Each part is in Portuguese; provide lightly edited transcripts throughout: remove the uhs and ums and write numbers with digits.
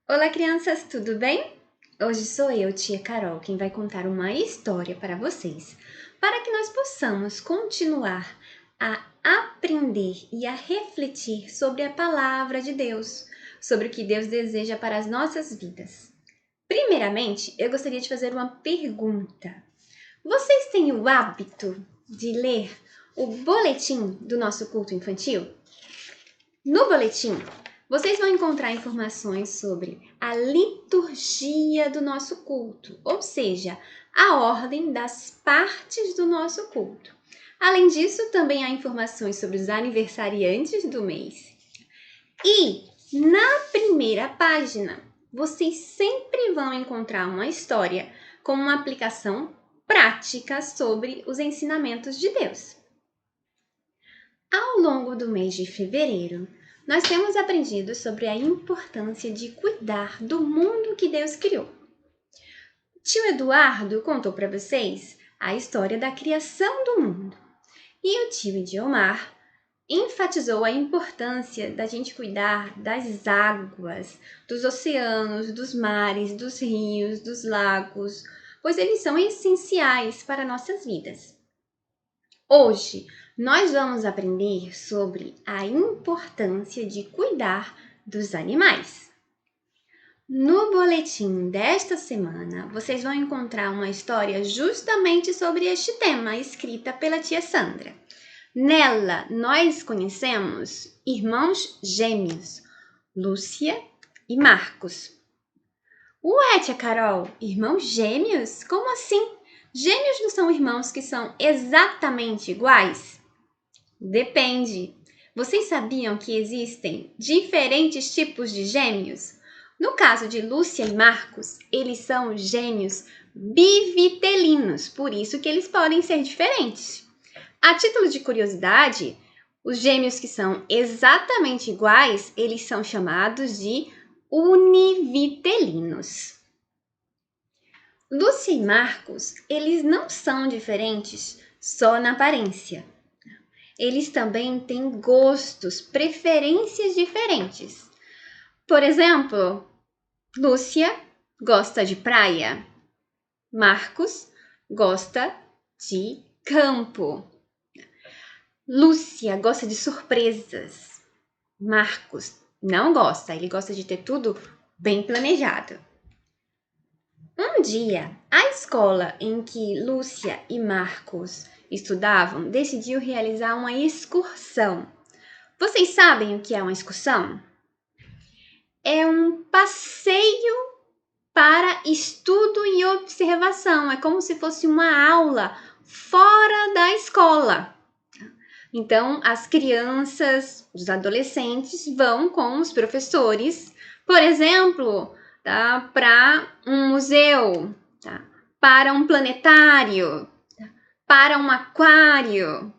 Olá, crianças, tudo bem? Hoje sou eu, tia Carol, quem vai contar uma história para vocês, para que nós possamos continuar a aprender e a refletir sobre a palavra de Deus, sobre o que Deus deseja para as nossas vidas. Primeiramente, eu gostaria de fazer uma pergunta. Vocês têm o hábito de ler o boletim do nosso culto infantil? No boletim, vocês vão encontrar informações sobre a liturgia do nosso culto, ou seja, a ordem das partes do nosso culto. Além disso, também há informações sobre os aniversariantes do mês. E na primeira página, vocês sempre vão encontrar uma história com uma aplicação prática sobre os ensinamentos de Deus. Ao longo do mês de fevereiro, nós temos aprendido sobre a importância de cuidar do mundo que Deus criou. Tio Eduardo contou para vocês a história da criação do mundo. E o tio Idiomar enfatizou a importância da gente cuidar das águas, dos oceanos, dos mares, dos rios, dos lagos, pois eles são essenciais para nossas vidas. Hoje, nós vamos aprender sobre a importância de cuidar dos animais. No boletim desta semana, vocês vão encontrar uma história justamente sobre este tema, escrita pela tia Sandra. Nela, nós conhecemos irmãos gêmeos, Lúcia e Marcos. Ué, tia Carol, irmãos gêmeos? Como assim? Gêmeos não são irmãos que são exatamente iguais? Depende. Vocês sabiam que existem diferentes tipos de gêmeos? No caso de Lúcia e Marcos, eles são gêmeos bivitelinos, por isso que eles podem ser diferentes. A título de curiosidade, os gêmeos que são exatamente iguais, eles são chamados de univitelinos. Lúcia e Marcos, eles não são diferentes só na aparência. Eles também têm gostos, preferências diferentes. Por exemplo, Lúcia gosta de praia, Marcos gosta de campo. Lúcia gosta de surpresas, Marcos não gosta, ele gosta de ter tudo bem planejado. Um dia, a escola em que Lúcia e Marcos estudavam decidiu realizar uma excursão. Vocês sabem o que é uma excursão? É um passeio para estudo e observação. É como se fosse uma aula fora da escola. Então, as crianças, os adolescentes vão com os professores, por exemplo, para um museu, para um planetário, para um aquário.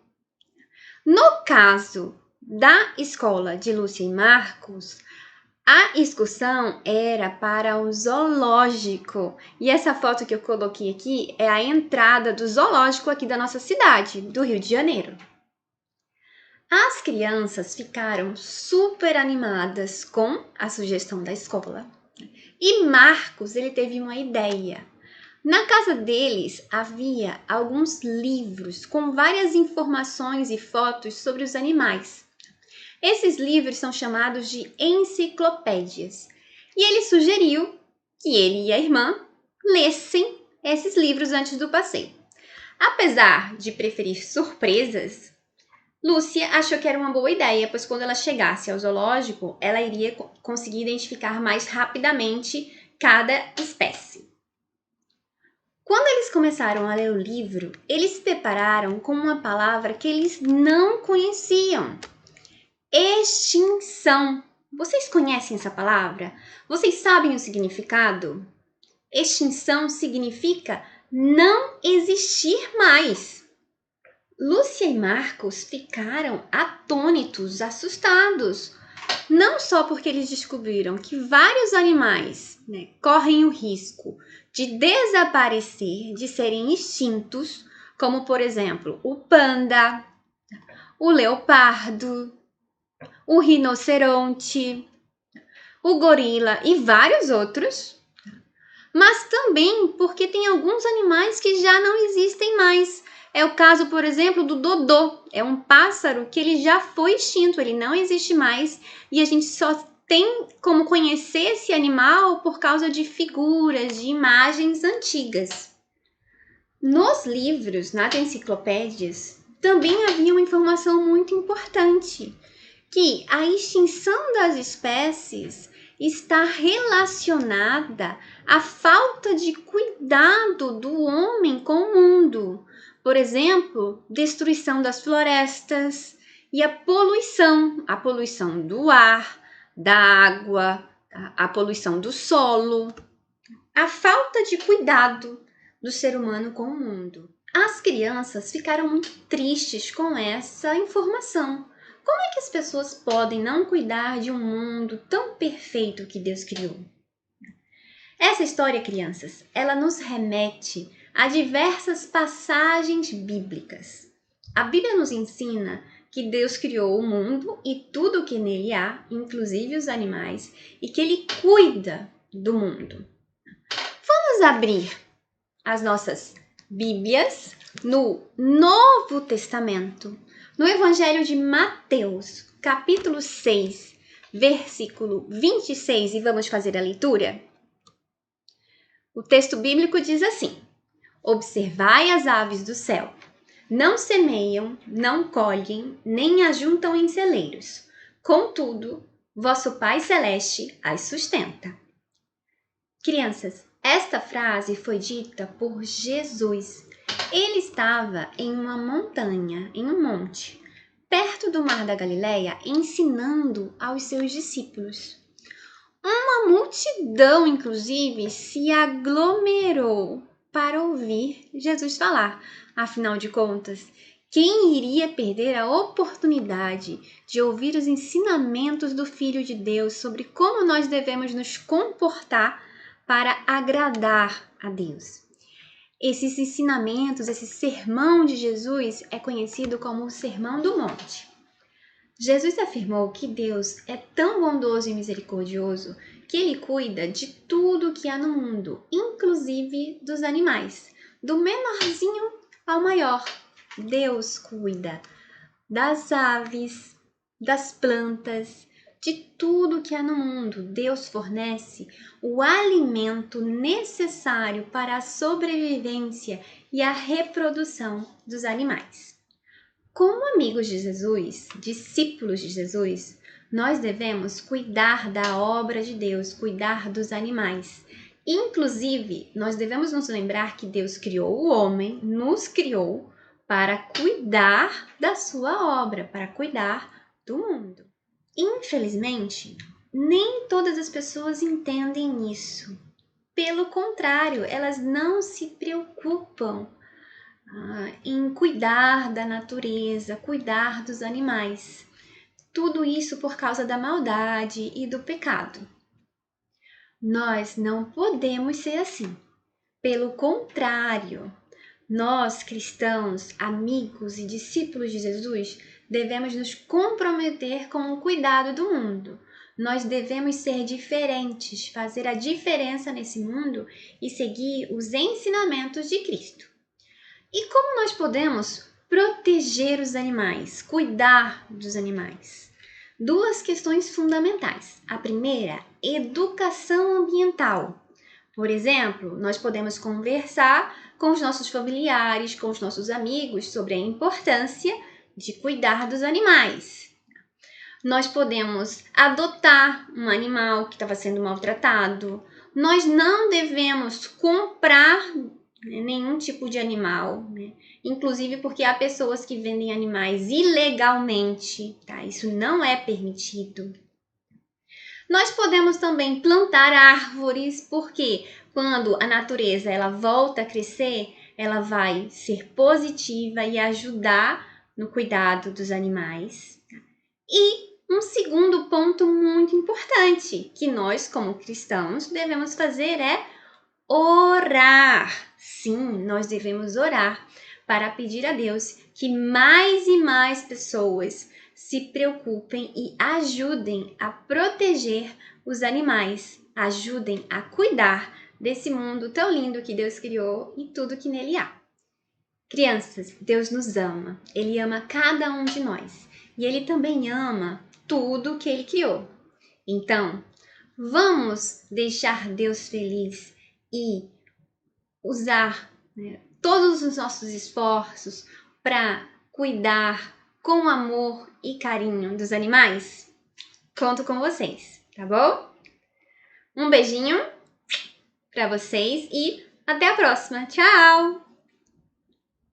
No caso da escola de Lúcia e Marcos, a excursão era para o zoológico. E essa foto que eu coloquei aqui é a entrada do zoológico aqui da nossa cidade, do Rio de Janeiro. As crianças ficaram super animadas com a sugestão da escola. E Marcos, ele teve uma ideia. Na casa deles havia alguns livros com várias informações e fotos sobre os animais. Esses livros são chamados de enciclopédias. E ele sugeriu que ele e a irmã lessem esses livros antes do passeio. Apesar de preferir surpresas, Lúcia achou que era uma boa ideia, pois quando ela chegasse ao zoológico, ela iria conseguir identificar mais rapidamente cada espécie. Quando eles começaram a ler o livro, eles se depararam com uma palavra que eles não conheciam. Extinção. Vocês conhecem essa palavra? Vocês sabem o significado? Extinção significa não existir mais. Lúcia e Marcos ficaram atônitos, assustados. Não só porque eles descobriram que vários animais correm o risco de desaparecer, de serem extintos, como, por exemplo, o panda, o leopardo, o rinoceronte, o gorila e vários outros, mas também porque tem alguns animais que já não existem mais. É o caso, por exemplo, do dodô. É um pássaro que ele já foi extinto, ele não existe mais e a gente só tem como conhecer esse animal por causa de figuras, de imagens antigas. Nos livros, nas enciclopédias, também havia uma informação muito importante, que a extinção das espécies está relacionada à falta de cuidado do homem com o mundo. Por exemplo, destruição das florestas e a poluição do ar, da água, a poluição do solo, a falta de cuidado do ser humano com o mundo. As crianças ficaram muito tristes com essa informação. Como é que as pessoas podem não cuidar de um mundo tão perfeito que Deus criou? Essa história, crianças, ela nos remete a diversas passagens bíblicas. A Bíblia nos ensina que Deus criou o mundo e tudo o que nele há, inclusive os animais, e que Ele cuida do mundo. Vamos abrir as nossas Bíblias no Novo Testamento, no Evangelho de Mateus, capítulo 6, versículo 26, e vamos fazer a leitura? O texto bíblico diz assim: observai as aves do céu. Não semeiam, não colhem, nem ajuntam em celeiros. Contudo, vosso Pai Celeste as sustenta. Crianças, esta frase foi dita por Jesus. Ele estava em uma montanha, em um monte, perto do Mar da Galileia, ensinando aos seus discípulos. Uma multidão, inclusive, se aglomerou para ouvir Jesus falar. Afinal de contas, quem iria perder a oportunidade de ouvir os ensinamentos do Filho de Deus sobre como nós devemos nos comportar para agradar a Deus? Esses ensinamentos, esse sermão de Jesus é conhecido como o Sermão do Monte. Jesus afirmou que Deus é tão bondoso e misericordioso que Ele cuida de tudo que há no mundo, inclusive dos animais, do menorzinho ao maior. Deus cuida das aves, das plantas, de tudo que há no mundo. Deus fornece o alimento necessário para a sobrevivência e a reprodução dos animais. Como amigos de Jesus, discípulos de Jesus, nós devemos cuidar da obra de Deus, cuidar dos animais. Inclusive, nós devemos nos lembrar que Deus criou o homem, nos criou para cuidar da sua obra, para cuidar do mundo. Infelizmente, nem todas as pessoas entendem isso. Pelo contrário, elas não se preocupam em cuidar da natureza, cuidar dos animais. Tudo isso por causa da maldade e do pecado. Nós não podemos ser assim. Pelo contrário, nós, cristãos, amigos e discípulos de Jesus, devemos nos comprometer com o cuidado do mundo. Nós devemos ser diferentes, fazer a diferença nesse mundo e seguir os ensinamentos de Cristo. E como nós podemos proteger os animais, cuidar dos animais? Duas questões fundamentais. A primeira, educação ambiental. Por exemplo, nós podemos conversar com os nossos familiares, com os nossos amigos sobre a importância de cuidar dos animais. Nós podemos adotar um animal que estava sendo maltratado. Nós não devemos comprar nenhum tipo de animal, inclusive porque há pessoas que vendem animais ilegalmente, tá? Isso não é permitido. Nós podemos também plantar árvores, porque quando a natureza ela volta a crescer, ela vai ser positiva e ajudar no cuidado dos animais. E um segundo ponto muito importante que nós, como cristãos, devemos fazer é orar. Sim, nós devemos orar para pedir a Deus que mais e mais pessoas se preocupem e ajudem a proteger os animais ajudem a cuidar desse mundo tão lindo que Deus criou e tudo que nele há. Crianças, Deus nos ama. Ele ama cada um de nós. E Ele também ama tudo que Ele criou. Então, vamos deixar Deus feliz e usar, todos os nossos esforços para cuidar com amor e carinho dos animais? Conto com vocês, tá bom? Um beijinho para vocês e até a próxima. Tchau!